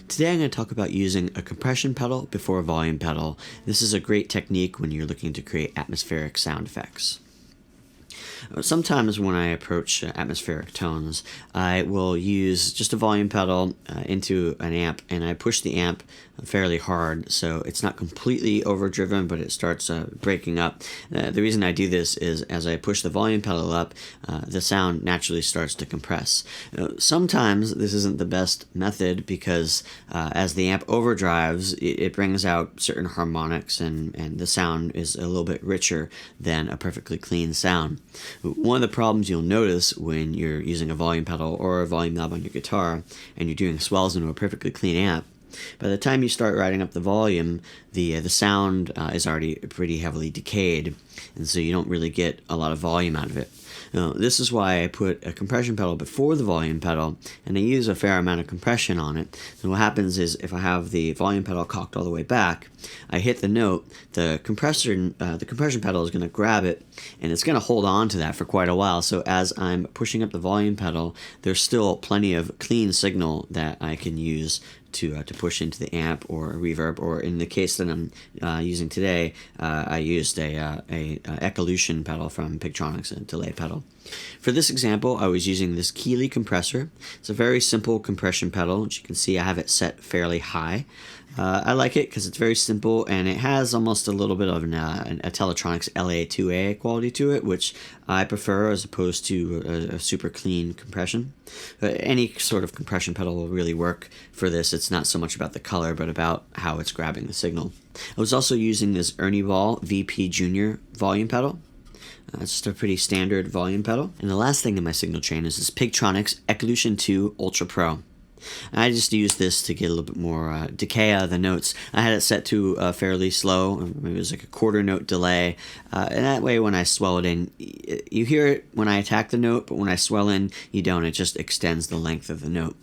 Today I'm going to talk about using a compression pedal before a volume pedal. This is a great technique when you're looking to create atmospheric sound effects. Sometimes when I approach atmospheric tones, I will use just a volume pedal into an amp, and I push the amp fairly hard so it's not completely overdriven, but it starts breaking up. The reason I do this is as I push the volume pedal up, the sound naturally starts to compress. Sometimes this isn't the best method because as the amp overdrives, it brings out certain harmonics, and the sound is a little bit richer than a perfectly clean sound. One of the problems you'll notice when you're using a volume pedal or a volume knob on your guitar and you're doing swells into a perfectly clean amp, by the time you start writing up the volume, the sound is already pretty heavily decayed, and so you don't really get a lot of volume out of it. Now, this is why I put a compression pedal before the volume pedal, and I use a fair amount of compression on it. So what happens is if I have the volume pedal cocked all the way back, I hit the note, the compression pedal is going to grab it, and it's going to hold on to that for quite a while. So as I'm pushing up the volume pedal, there's still plenty of clean signal that I can use to push into the amp or a reverb, or in the case that I'm using today, I used a ecolution pedal from Pigtronics, a delay pedal. For this example, I was using this Keeley compressor. It's a very simple compression pedal. As you can see, I have it set fairly high. I like it because it's very simple, and it has almost a little bit of a Teletronics LA2A quality to it, which I prefer as opposed to a super clean compression. Any sort of compression pedal will really work for this. It's not so much about the color, but about how it's grabbing the signal. I was also using this Ernie Ball VP Junior volume pedal. It's just a pretty standard volume pedal. And the last thing in my signal chain is this Pigtronics Ecolution 2 Ultra Pro. I just used this to get a little bit more decay out of the notes. I had it set to fairly slow, maybe it was like a quarter note delay, and that way when I swell it in, you hear it when I attack the note, but when I swell in, you don't. It just extends the length of the note.